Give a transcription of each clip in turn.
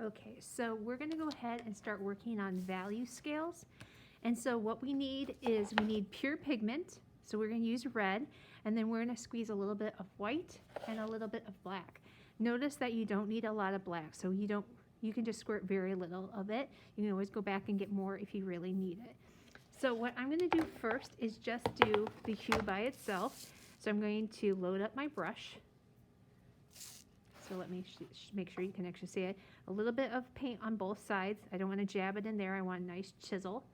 Okay, so we're going to go ahead and start working on value scales. And so what we need is we need pure pigment. So we're going to use red, and then we're going to squeeze a little bit of white and a little bit of black. Notice that you don't need a lot of black, so you can just squirt very little of it. You can always go back and get more if you really need it. So what I'm going to do first is just do the hue by itself. So I'm going to load up my brush. So let me make sure you can actually see it. A little bit of paint on both sides. I don't want to jab it in there. I want a nice chisel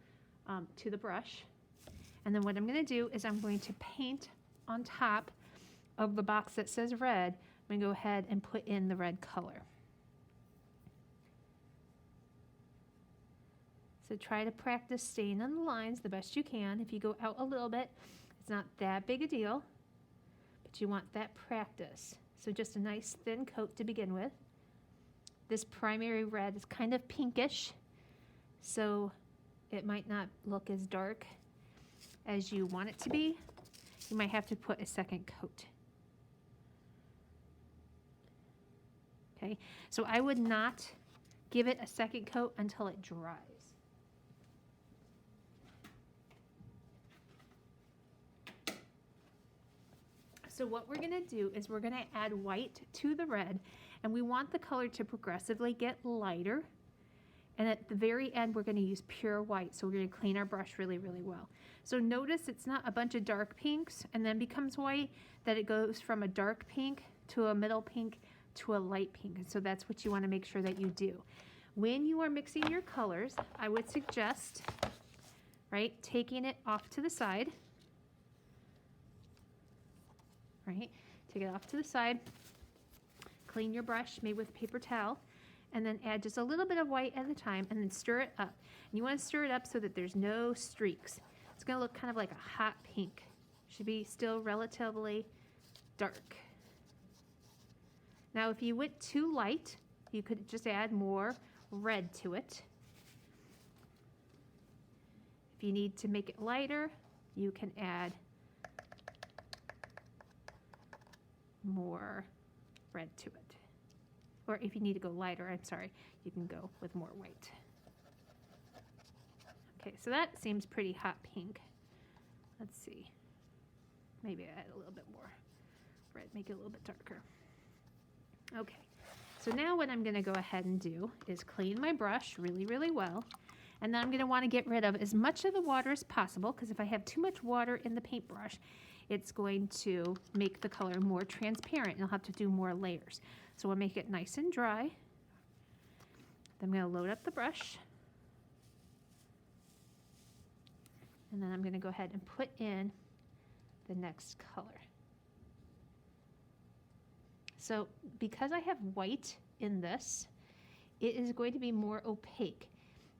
to the brush. And then what I'm going to do is I'm going to paint on top of the box that says red. I'm going to go ahead and put in the red color. So try to practice staying on the lines the best you can. If you go out a little bit, it's not that big a deal, but you want that practice. So just a nice thin coat to begin with. This primary red is kind of pinkish, so it might not look as dark as you want it to be. You might have to put a second coat. Okay, so I would not give it a second coat until it dries. So what we're going to do is we're going to add white to the red, and we want the color to progressively get lighter. And at the very end, we're going to use pure white. So we're going to clean our brush really, really well. So notice it's not a bunch of dark pinks and then becomes white, that it goes from a dark pink to a middle pink to a light pink. And so that's what you want to make sure that you do. When you are mixing your colors, I would suggest, right, taking it off to the side. Right, take it off to the side, clean your brush, maybe with a paper towel, and then add just a little bit of white at a time, and then stir it up. And you want to stir it up so that there's no streaks. It's going to look kind of like a hot pink. Should be still relatively dark. Now, if you went too light, you could just add more red to it. If you need to make it lighter, you can add more red to it. Or if you need to go lighter, I'm sorry, you can go with more white. Okay, so that seems pretty hot pink. Let's see. Maybe add a little bit more red, make it a little bit darker. Okay, so now what I'm going to go ahead and do is clean my brush really, really well. And then I'm going to want to get rid of as much of the water as possible, because if I have too much water in the paintbrush, it's going to make the color more transparent, and I'll have to do more layers. So we'll make it nice and dry. Then I'm going to load up the brush. And then I'm going to go ahead and put in the next color. So because I have white in this, it is going to be more opaque.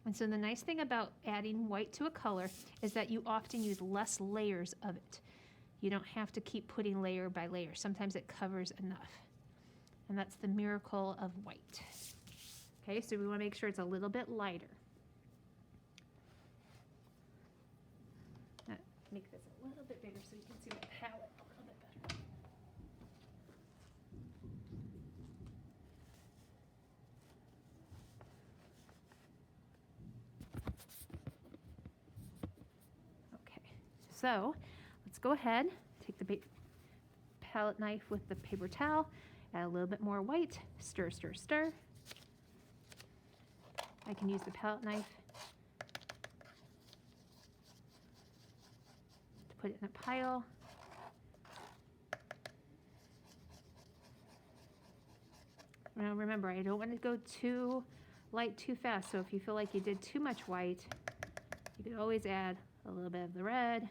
And so the nice thing about adding white to a color is that you often use less layers of it. You don't have to keep putting layer by layer. Sometimes it covers enough. And that's the miracle of white. Okay, so we want to make sure it's a little bit lighter. Now, make this a little bit bigger so you can see the palette a little bit better. Okay, so let's go ahead, take the palette knife with the paper towel, add a little bit more white, stir, stir, stir. I can use the palette knife to put it in a pile. Now remember, I don't want to go too light too fast, so if you feel like you did too much white, you could always add a little bit of the red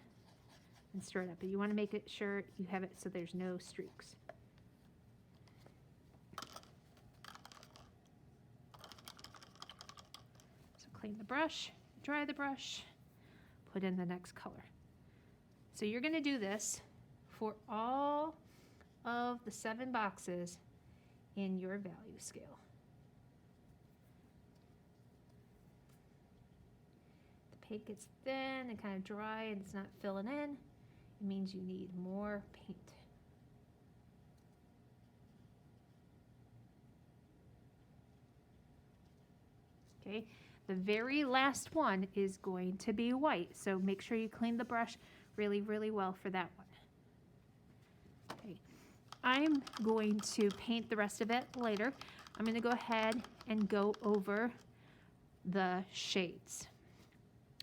and stir it up. But you want to make it sure you have it so there's no streaks. So clean the brush, dry the brush, put in the next color. So you're going to do this for all of the 7 boxes in your value scale. The paint gets thin and kind of dry and it's not filling in. It means you need more paint. Okay, the very last one is going to be white, so make sure you clean the brush really, really well for that one. Okay, I'm going to paint the rest of it later. I'm going to go ahead and go over the shades,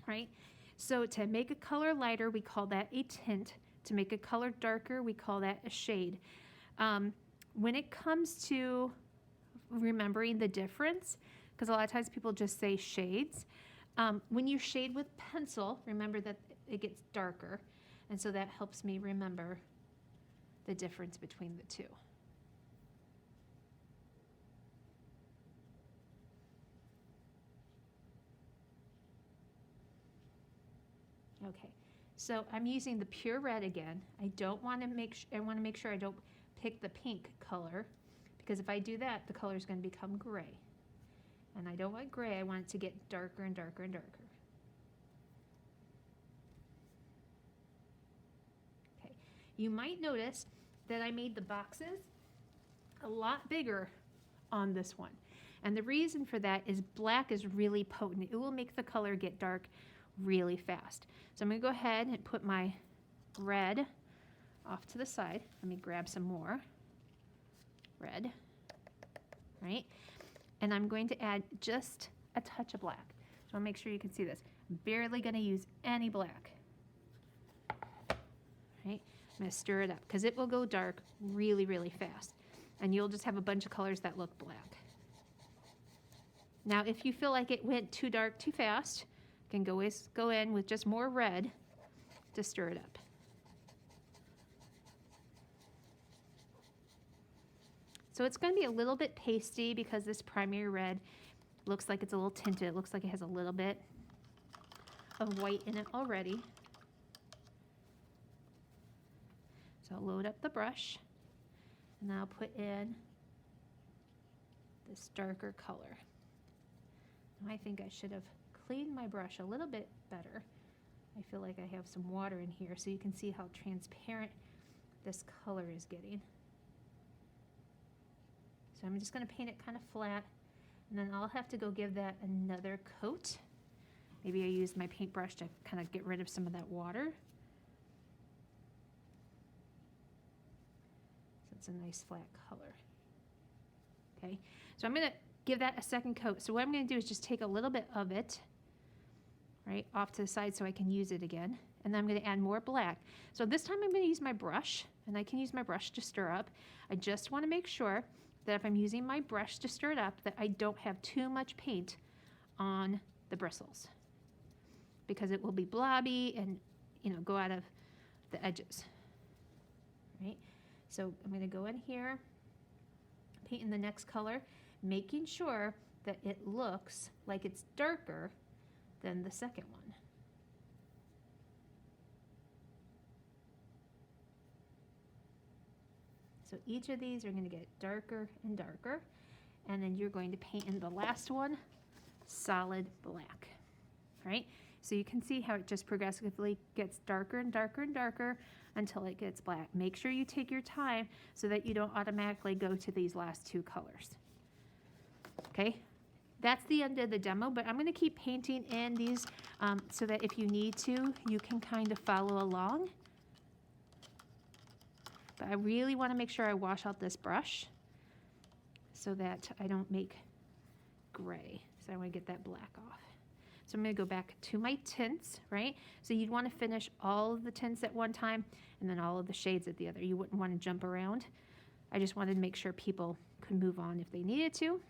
right? So to make a color lighter, we call that a tint. To make a color darker, we call that a shade. When it comes to remembering the difference, because a lot of times people just say shades, when you shade with pencil, remember that it gets darker, and so that helps me remember the difference between the two. Okay, so I'm using the pure red again. I don't want to I want to make sure I don't pick the pink color, because if I do that, the color is going to become gray. And I don't want gray, I want it to get darker and darker and darker. Okay, you might notice that I made the boxes a lot bigger on this one. And the reason for that is black is really potent. It will make the color get dark really fast. So I'm going to go ahead and put my red off to the side. Let me grab some more red, right? And I'm going to add just a touch of black. So I'll make sure you can see this. I'm barely going to use any black. Right? I'm going to stir it up because it will go dark really, really fast. And you'll just have a bunch of colors that look black. Now, if you feel like it went too dark too fast, you can always go in with just more red to stir it up. So it's going to be a little bit pasty because this primary red looks like it's a little tinted. It looks like it has a little bit of white in it already. So I'll load up the brush and I'll put in this darker color. I think I should have cleaned my brush a little bit better. I feel like I have some water in here so you can see how transparent this color is getting. So I'm just going to paint it kind of flat, and then I'll have to go give that another coat. Maybe I use my paintbrush to kind of get rid of some of that water. So it's a nice flat color. Okay, so I'm going to give that a second coat. So what I'm going to do is just take a little bit of it, right, off to the side so I can use it again. And then I'm going to add more black. So this time I'm going to use my brush, and I can use my brush to stir up. I just want to make sure that if I'm using my brush to stir it up, that I don't have too much paint on the bristles, because it will be blobby and, you know, go out of the edges, right? So I'm going to go in here, paint in the next color, making sure that it looks like it's darker than the second one. So each of these are going to get darker and darker, and then you're going to paint in the last one solid black, right? So you can see how it just progressively gets darker and darker and darker until it gets black. Make sure you take your time so that you don't automatically go to these last two colors. Okay, that's the end of the demo, but I'm going to keep painting in these so that if you need to, you can kind of follow along. But I really want to make sure I wash out this brush so that I don't make gray. So I want to get that black off. So I'm going to go back to my tints, right? So you'd want to finish all of the tints at one time and then all of the shades at the other. You wouldn't want to jump around. I just wanted to make sure people could move on if they needed to.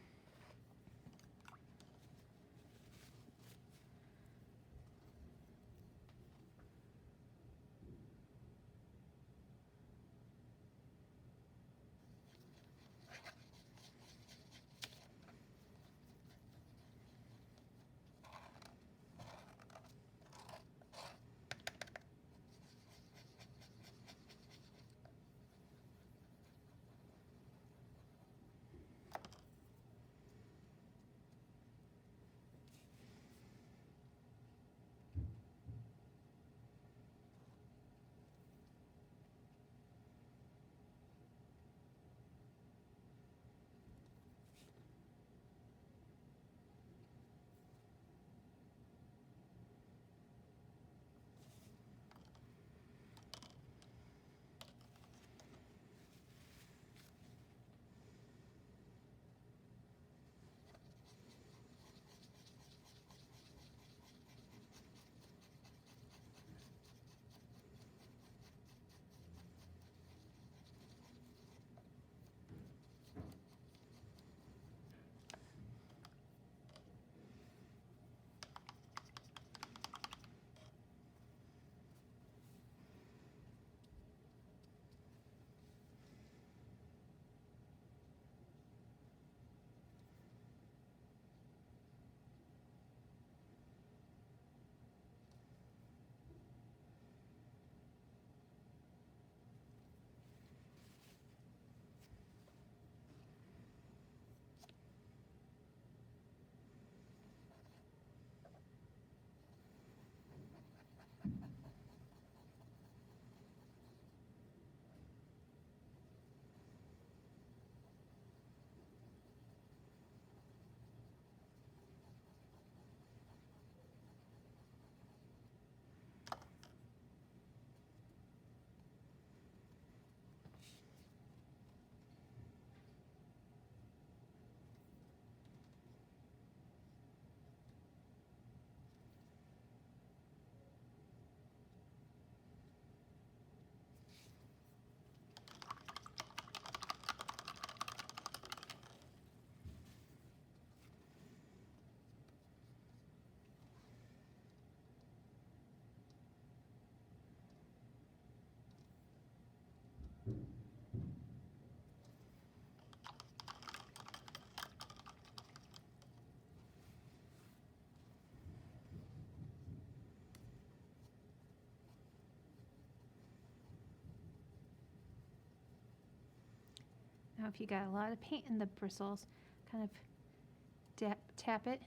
Now if you got a lot of paint in the bristles, kind of tap it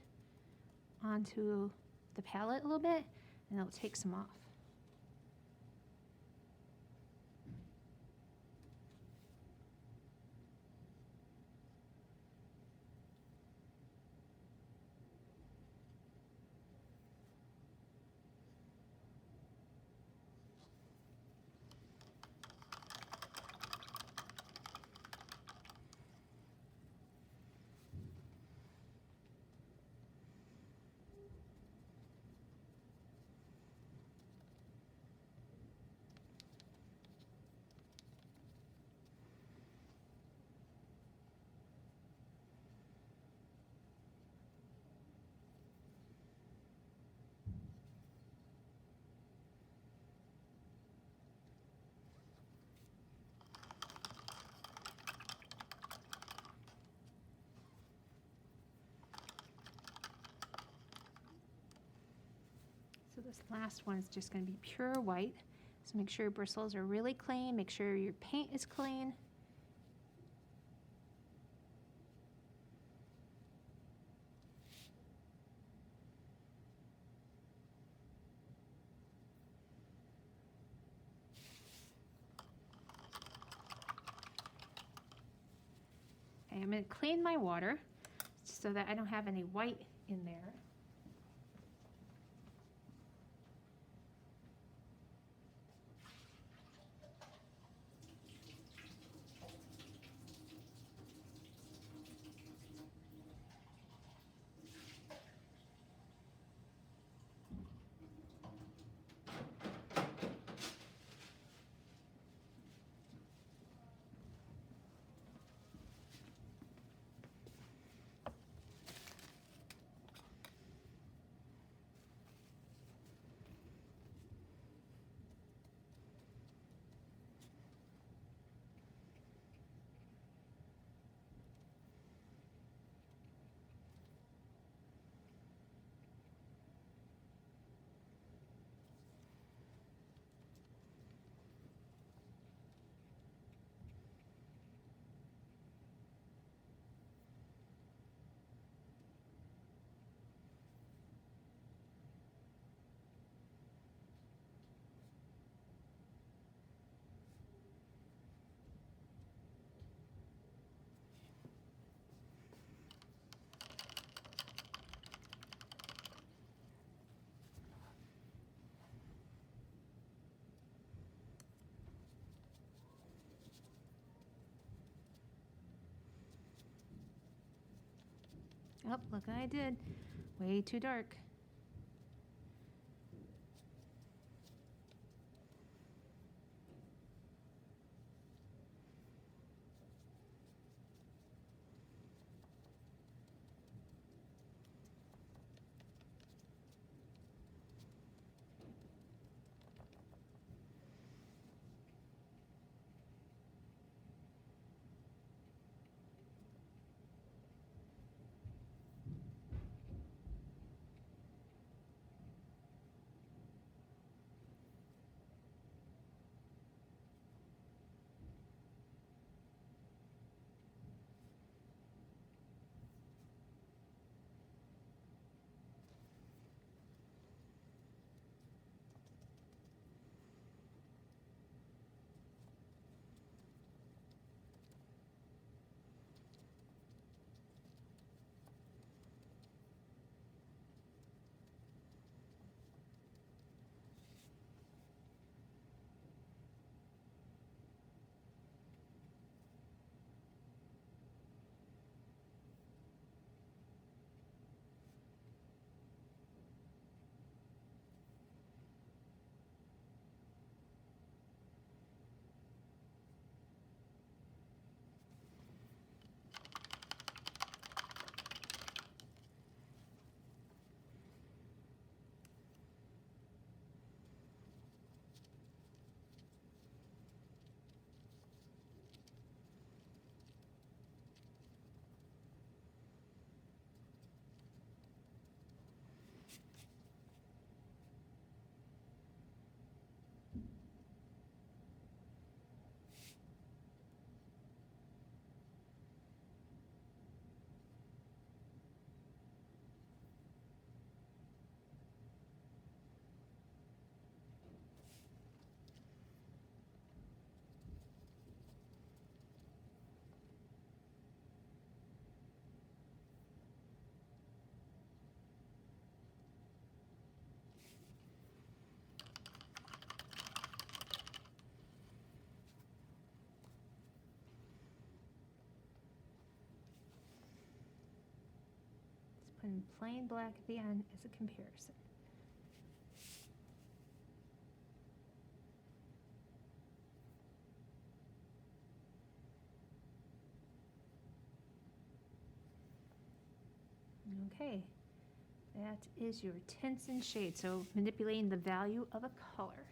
onto the palette a little bit and it'll take some off. So this last one is just going to be pure white. So make sure your bristles are really clean. Make sure your paint is clean. Okay, I'm going to clean my water so that I don't have any white in there. Oh, look what I did. Way too dark. putting plain black at the end as a comparison. Okay, that is your tints and shades. So manipulating the value of a color.